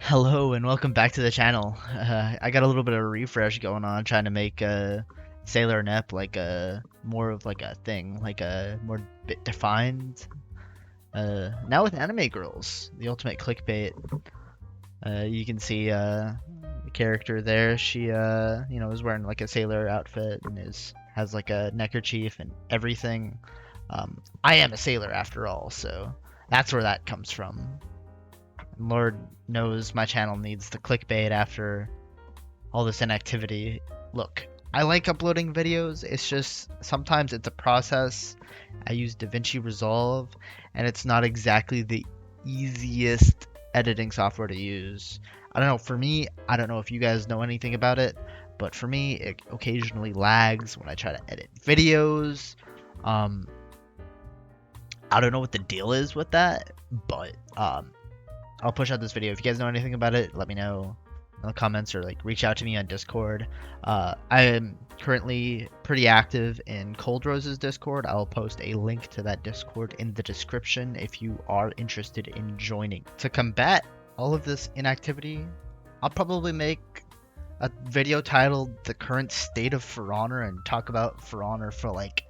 Hello and welcome back to the channel. I got a little bit of a refresh going on, trying to make Sailor Nep like a more of like a thing, like a more bit defined. Now with anime girls, the ultimate clickbait. You can see the character there. She is wearing like a sailor outfit and is has like a neckerchief and everything. I am a sailor after all, so that's where that comes from. Lord knows my channel needs the clickbait after all this inactivity. Look, I like uploading videos. It's just sometimes it's a process. I use DaVinci Resolve, and it's not exactly the easiest editing software to use. I don't know, for me, I don't know if you guys know anything about it, but for me, it occasionally lags when I try to edit videos. Um, I don't know what the deal is with that, but I'll push out this video. If you guys know anything about it, let me know in the comments or like reach out to me on Discord. I am currently pretty active in Cold Rose's Discord. I'll post a link to that Discord in the description if you are interested in joining. To combat all of this inactivity, I'll probably make a video titled The Current State of For Honor and talk about For Honor for like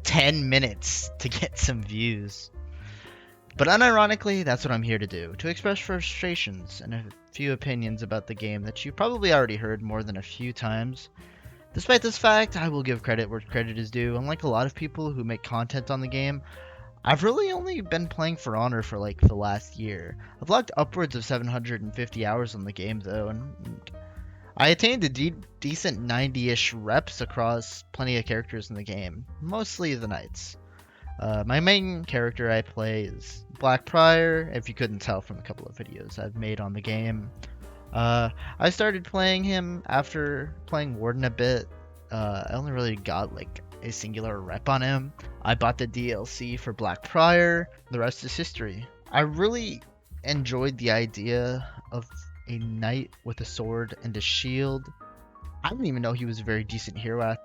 10 minutes to get some views. But unironically, that's what I'm here to do, to express frustrations and a few opinions about the game that you've probably already heard more than a few times. Despite this fact, I will give credit where credit is due. Unlike a lot of people who make content on the game, I've really only been playing For Honor for like the last year. I've logged upwards of 750 hours on the game though, and I attained a decent 90-ish reps across plenty of characters in the game, mostly the knights. My main character I play is Black Prior, if you couldn't tell from a couple of videos I've made on the game. I started playing him after playing Warden a bit. I only really got like a singular rep on him. I bought the DLC for Black Prior, the rest is history. I really enjoyed the idea of a knight with a sword and a shield. I didn't even know he was a very decent hero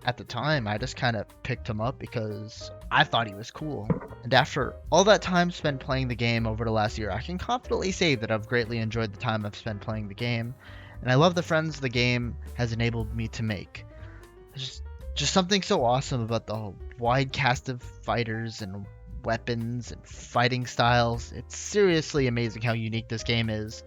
at the time. I just kind of picked him up because I thought he was cool. And after all that time spent playing the game over the last year, I can confidently say that I've greatly enjoyed the time I've spent playing the game, and I love the friends the game has enabled me to make. There's just something so awesome about the wide cast of fighters and weapons and fighting styles. It's seriously amazing how unique this game is,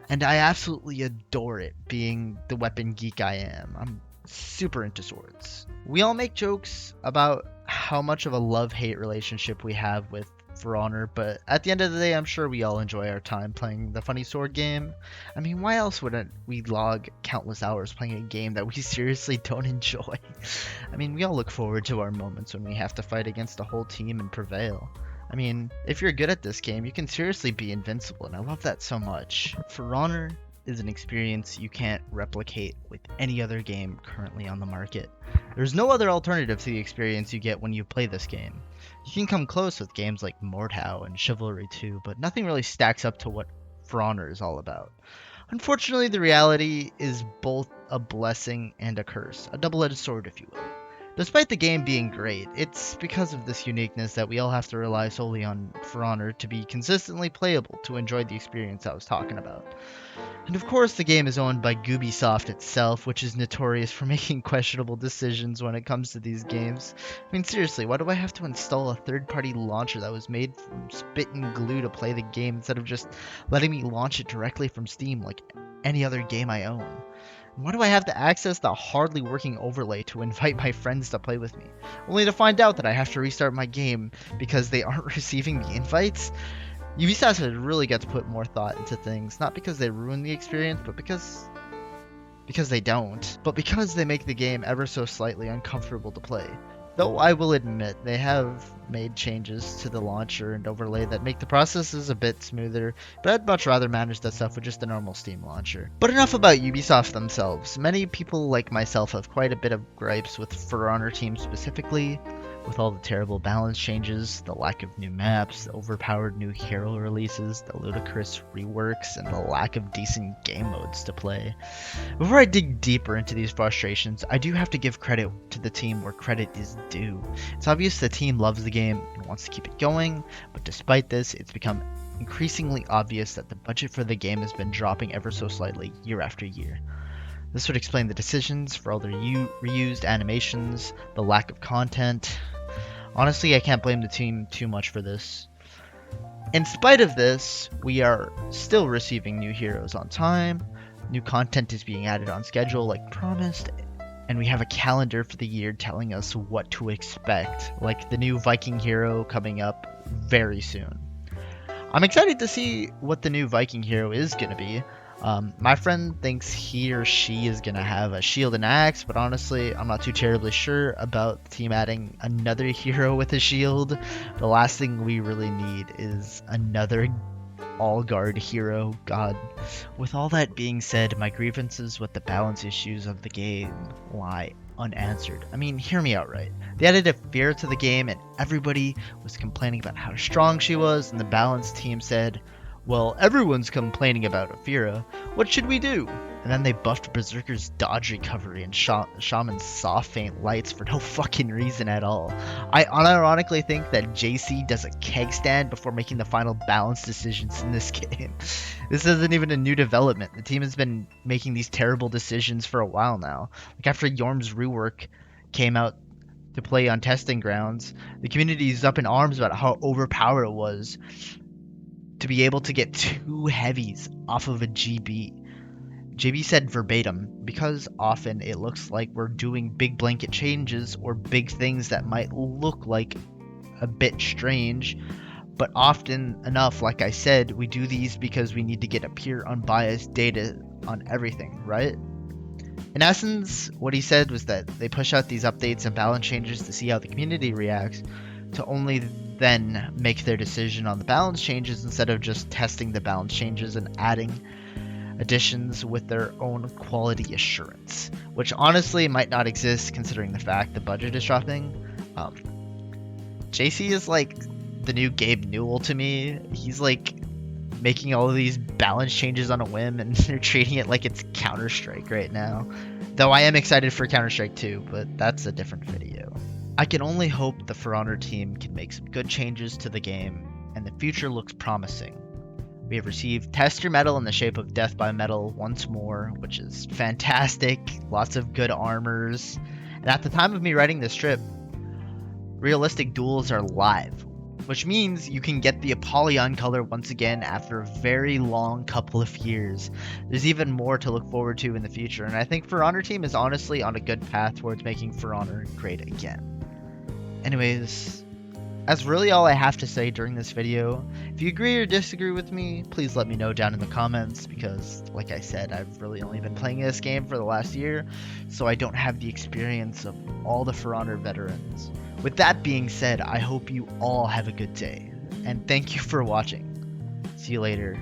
and I absolutely adore it, being the weapon geek I am. I'm super into swords. We all make jokes about how much of a love-hate relationship we have with For Honor, but at the end of the day, I'm sure we all enjoy our time playing the funny sword game. I mean, why else wouldn't we log countless hours playing a game that we seriously don't enjoy? I mean, we all look forward to our moments when we have to fight against a whole team and prevail. I mean, if you're good at this game, you can seriously be invincible, and I love that so much. For Honor is an experience you can't replicate with any other game currently on the market. There's no other alternative to the experience you get when you play this game. You can come close with games like Mordhau and Chivalry 2, but nothing really stacks up to what For Honor is all about. Unfortunately, the reality is both a blessing and a curse, a double-edged sword if you will. Despite the game being great, it's because of this uniqueness that we all have to rely solely on For Honor to be consistently playable to enjoy the experience I was talking about. And of course, the game is owned by Ubisoft itself, which is notorious for making questionable decisions when it comes to these games. I mean, seriously, why do I have to install a third-party launcher that was made from spit and glue to play the game instead of just letting me launch it directly from Steam like any other game I own? And why do I have to access the hardly working overlay to invite my friends to play with me, only to find out that I have to restart my game because they aren't receiving the invites? Ubisoft has really got to put more thought into things, not because they ruin the experience, but because they don't, but because they make the game ever so slightly uncomfortable to play. Though I will admit, they have made changes to the launcher and overlay that make the processes a bit smoother, but I'd much rather manage that stuff with just a normal Steam launcher. But enough about Ubisoft themselves. Many people like myself have quite a bit of gripes with For Honor Team specifically, with all the terrible balance changes, the lack of new maps, the overpowered new hero releases, the ludicrous reworks, and the lack of decent game modes to play. Before I dig deeper into these frustrations, I do have to give credit to the team where credit is due. It's obvious the team loves the game and wants to keep it going, but despite this, it's become increasingly obvious that the budget for the game has been dropping ever so slightly year after year. This would explain the decisions for all the reused animations, the lack of content. Honestly, I can't blame the team too much for this. In spite of this, we are still receiving new heroes on time, new content is being added on schedule like promised, and we have a calendar for the year telling us what to expect, like the new Viking hero coming up very soon. I'm excited to see what the new Viking hero is going to be. My friend thinks he or she is going to have a shield and axe, but honestly, I'm not too terribly sure about the team adding another hero with a shield. The last thing we really need is another all-guard hero. God. With all that being said, my grievances with the balance issues of the game lie unanswered. I mean, hear me out right. They added a Fira to the game and everybody was complaining about how strong she was, and the balance team said, well, everyone's complaining about Fira. What should we do? And then they buffed Berserker's dodge recovery and Shaman's soft faint lights for no fucking reason at all. I unironically think that JC does a keg stand before making the final balance decisions in this game. This isn't even a new development. The team has been making these terrible decisions for a while now. Like after Yorm's rework came out to play on testing grounds, the community is up in arms about how overpowered it was to be able to get 2 heavies off of a GB. JB said verbatim, because often it looks like we're doing big blanket changes or big things that might look like a bit strange, but often enough, like I said, we do these because we need to get a pure unbiased data on everything, right? In essence, what he said was that they push out these updates and balance changes to see how the community reacts, to only then make their decision on the balance changes instead of just testing the balance changes and adding additions with their own quality assurance, which honestly might not exist considering the fact the budget is dropping. JC is like the new Gabe Newell to me. He's like making all of these balance changes on a whim and they're treating it like it's Counter-Strike right now. Though I am excited for Counter-Strike 2, but that's a different video. I can only hope the For Honor team can make some good changes to the game, and the future looks promising. We have received Tester Metal in the shape of Death by Metal once more, which is fantastic, lots of good armors, and at the time of me writing this strip, realistic duels are live, which means you can get the Apollyon color once again after a very long couple of years. There's even more to look forward to in the future, and I think For Honor team is honestly on a good path towards making For Honor great again. Anyways, that's really all I have to say during this video. If you agree or disagree with me, please let me know down in the comments, because like I said, I've really only been playing this game for the last year, so I don't have the experience of all the For Honor veterans. With that being said, I hope you all have a good day, and thank you for watching. See you later.